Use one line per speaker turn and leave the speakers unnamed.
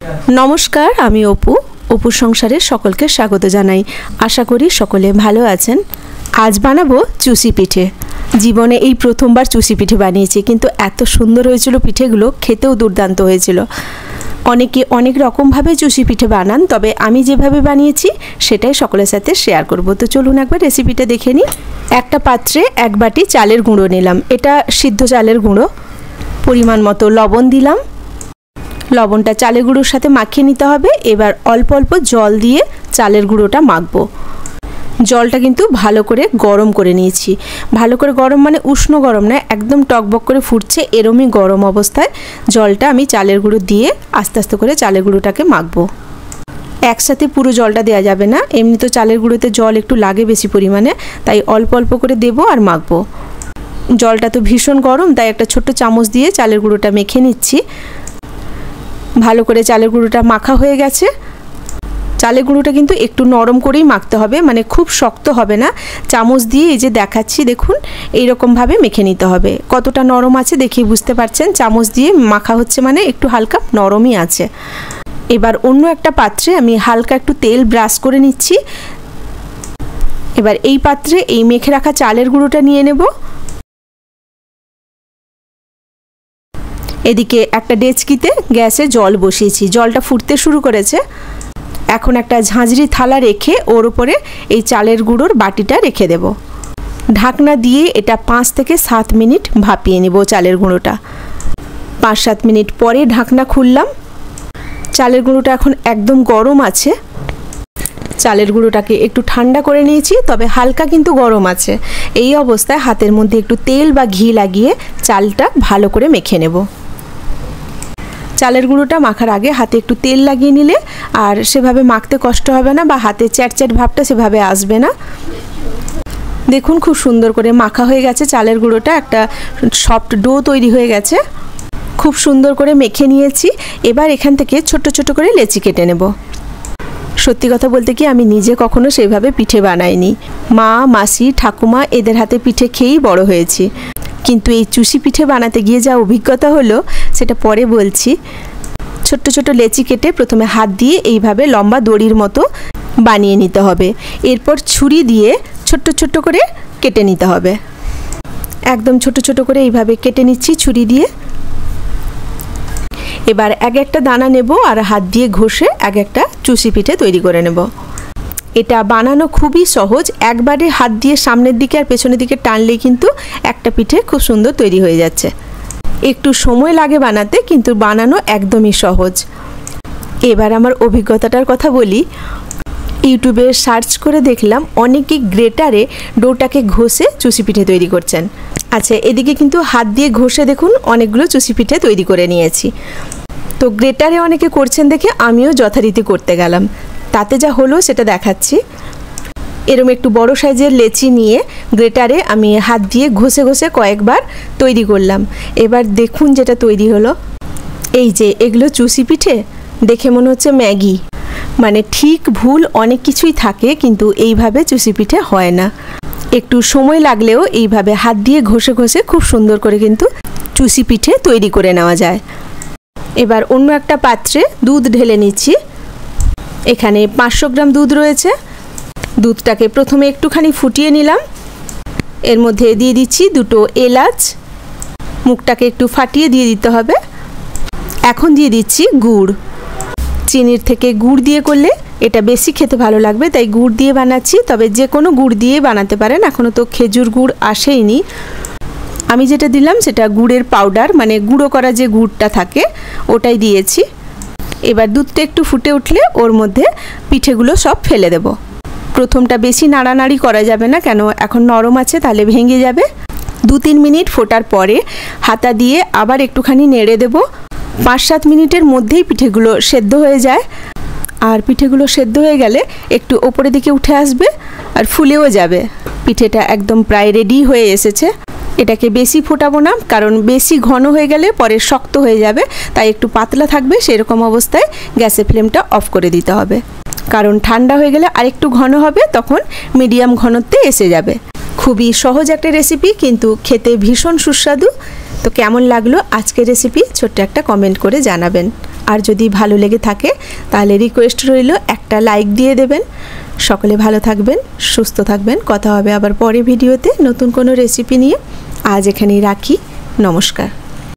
नमस्कार, आमी अपू अपुर संसारे सकलके स्वागत जानाई। आशा करी सकले भालो आछेन। आज बानाबो चुषी पिठे। जीवने এই প্রথমবার চুষি পিঠে বানিয়েছি, কিন্তু এত সুন্দর হয়েছিল পিঠেগুলো, খেতেও দুর্দান্ত হয়েছিল। অনেকে অনেক রকম ভাবে চুষি পিঠে বানান, তবে আমি যেভাবে বানিয়েছি সেটাই সকলের সাথে শেয়ার করব। তো চলুন একবার রেসিপিটা দেখে নিই। একটা পাত্রে এক বাটি চালের গুঁড়ো নিলাম, এটা সিদ্ধ চালের গুঁড়ো। পরিমাণ মতো লবণ দিলাম। লবণটা চালের গুঁড়োর সাথে মাখিয়ে নিতে হবে। এবার অল্প অল্প জল দিয়ে চালের গুঁড়োটা মাখবো। জলটা কিন্তু ভালো করে গরম করে নিয়েছি। ভালো করে গরম মানে উষ্ণ গরম না, একদম টকবক করে ফুটছে এরমই গরম অবস্থায় জলটা আমি চালের গুঁড়ো দিয়ে আস্তে আস্তে করে চালের গুঁড়োটাকে মাখবো। একসাথে পুরো জলটা দেওয়া যাবে না, এমনি তো চালের গুঁড়োতে জল একটু লাগে বেশি পরিমাণে, তাই অল্প অল্প করে দেবো আর মাখবো। জলটা তো ভীষণ গরম, তাই একটা ছোট্ট চামচ দিয়ে চালের গুঁড়োটা মেখে নিচ্ছি। ভালো করে চালের গুঁড়োটা মাখা হয়ে গেছে। চালের গুঁড়োটা কিন্তু একটু নরম করেই মাখতে হবে, মানে খুব শক্ত হবে না। চামচ দিয়ে এই যে দেখাচ্ছি দেখুন, এইরকমভাবে মেখে নিতে হবে। কতটা নরম আছে দেখিয়ে বুঝতে পারছেন, চামচ দিয়ে মাখা হচ্ছে মানে একটু হালকা নরমই আছে। এবার অন্য একটা পাত্রে আমি হালকা একটু তেল ব্রাশ করে নিচ্ছি। এবার এই পাত্রে এই মেখে রাখা চালের গুঁড়োটা নিয়ে নেব। এদিকে একটা ডেচকিতে গ্যাসে জল বসিয়েছি, জলটা ফুটতে শুরু করেছে। এখন একটা ঝাঁঝরি থালা রেখে ওর উপরে এই চালের গুঁড়োর বাটিটা রেখে দেব। ঢাকনা দিয়ে এটা 5 থেকে 7 মিনিট ভাপিয়ে নেব চালের গুঁড়োটা। 5-7 মিনিট পরে ঢাকনা খুললাম। চালের গুঁড়োটা এখন একদম গরম আছে। চালের গুঁড়োটাকে একটু ঠান্ডা করে নিয়েছি, তবে হালকা কিন্তু গরম আছে। এই অবস্থায় হাতের মধ্যে একটু তেল বা ঘি লাগিয়ে চালটা ভালো করে মেখে নেব। চালের গুঁড়োটা মাখার আগে হাতে একটু তেল লাগিয়ে নিলে আর সেভাবে মাখতে কষ্ট হবে না, বা হাতে চ্যাটচ্যাট ভাবটা সেভাবে আসবে না। দেখুন খুব সুন্দর করে মাখা হয়ে গেছে চালের গুঁড়োটা, একটা সফট ডো তৈরি হয়ে গেছে। খুব সুন্দর করে মেখে নিয়েছি। এবার এখান থেকে ছোট ছোট করে লেচি কেটে নেব। সত্যি কথা বলতে কি, আমি নিজে কখনো সেইভাবে পিঠে বানাইনি। মা, মাসি, ঠাকুমা এদের হাতে পিঠে খেয়েই বড় হয়েছি, কিন্তু এই চুষি পিঠে বানাতে গিয়ে যা অভিজ্ঞতা হলো সেটা পরে বলছি। ছোট্ট ছোট লেচি কেটে প্রথমে হাত দিয়ে এইভাবে লম্বা দড়ির মতো বানিয়ে নিতে হবে। এরপর ছুরি দিয়ে ছোট্ট ছোট্ট করে কেটে নিতে হবে। একদম ছোট ছোট করে এইভাবে কেটে নিচ্ছি ছুরি দিয়ে। এবার এক একটা দানা নেব আর হাত দিয়ে ঘষে এক একটা চুষি পিঠে তৈরি করে নেব। এটা বানানো খুবই সহজ। একবারে হাত দিয়ে সামনের দিকে আর পেছনের দিকে টানলেই কিন্তু একটা পিঠে খুব সুন্দর তৈরি হয়ে যাচ্ছে। একটু সময় লাগে বানাতে, কিন্তু বানানো একদমই সহজ। এবার আমার অভিজ্ঞতাটার কথা বলি। ইউটিউবে সার্চ করে দেখলাম অনেকেই গ্রেটারে ডোটাকে ঘষে চুষি পিঠে তৈরি করছেন। আচ্ছা, এদিকে কিন্তু হাত দিয়ে ঘষে দেখুন অনেকগুলো চুষি পিঠে তৈরি করে নিয়েছি। তো গ্রেটারে অনেকে করছেন দেখে আমিও যথারীতি করতে গেলাম। তাতে যা হলো সেটা দেখাচ্ছি। এরকম একটু বড় সাইজের লেচি নিয়ে গ্রেটারে আমি হাত দিয়ে ঘষে ঘষে কয়েকবার তৈরি করলাম। এবার দেখুন যেটা তৈরি হলো, এই যে এগুলো চুষি পিঠে। দেখে মনে হচ্ছে ম্যাগি, মানে ঠিক ভুল অনেক কিছুই থাকে, কিন্তু এইভাবে চুষি পিঠে হয় না। একটু সময় লাগলেও এইভাবে হাত দিয়ে ঘষে ঘষে খুব সুন্দর করে কিন্তু চুষি পিঠে তৈরি করে নেওয়া যায়। এবার অন্য একটা পাত্রে দুধ ঢেলে নিচ্ছি। এখানে 500 গ্রাম দুধ রয়েছে। দুধটাকে প্রথমে একটুখানি ফুটিয়ে নিলাম। এর মধ্যে দিয়ে দিচ্ছি 2টো এলাচ, মুখটাকে একটু ফাটিয়ে দিয়ে দিতে হবে। এখন দিয়ে দিচ্ছি গুড়। চিনির থেকে গুড় দিয়ে করলে এটা বেশি খেতে ভালো লাগবে, তাই গুড় দিয়ে বানাচ্ছি। তবে যে কোনো গুড় দিয়ে বানাতে পারেন, এখনও তো খেজুর গুড় আসেইনি। আমি যেটা দিলাম সেটা গুড়ের পাউডার, মানে গুঁড়ো করা যে গুড়টা থাকে ওটাই দিয়েছি। এবার দুধটা একটু ফুটে উঠলে ওর মধ্যে পিঠেগুলো সব ফেলে দেব। প্রথমটা বেশি নাড়ানাড়ি করা যাবে না, কেন এখন নরম আছে, তাহলে ভেঙে যাবে। 2-3 মিনিট ফোটার পরে হাতা দিয়ে আবার একটুখানি নেড়ে দেব। 5-7 মিনিটের মধ্যেই পিঠেগুলো সেদ্ধ হয়ে যায়। আর পিঠেগুলো সেদ্ধ হয়ে গেলে একটু ওপরের দিকে উঠে আসবে আর ফুলেও যাবে। পিঠেটা একদম প্রায় রেডি হয়ে এসেছে। এটাকে বেশি ফোটাবো না, কারণ বেশি ঘন হয়ে গেলে পরে শক্ত হয়ে যাবে, তাই একটু পাতলা থাকবে। সেরকম অবস্থায় গ্যাসের ফ্লেমটা অফ করে দিতে হবে, কারণ ঠান্ডা হয়ে গেলে আরেকটু ঘন হবে, তখন মিডিয়াম ঘনত্বে এসে যাবে। খুবই সহজ একটা রেসিপি, কিন্তু খেতে ভীষণ সুস্বাদু। তো কেমন লাগলো আজকের রেসিপি ছোট্ট একটা কমেন্ট করে জানাবেন। আর যদি ভালো লেগে থাকে তাহলে রিকোয়েস্ট রইল একটা লাইক দিয়ে দেবেন। সকলে ভালো থাকবেন, সুস্থ থাকবেন। কথা হবে আবার পরে ভিডিওতে নতুন কোনো রেসিপি নিয়ে। আজ এখানেই রাখি। নমস্কার।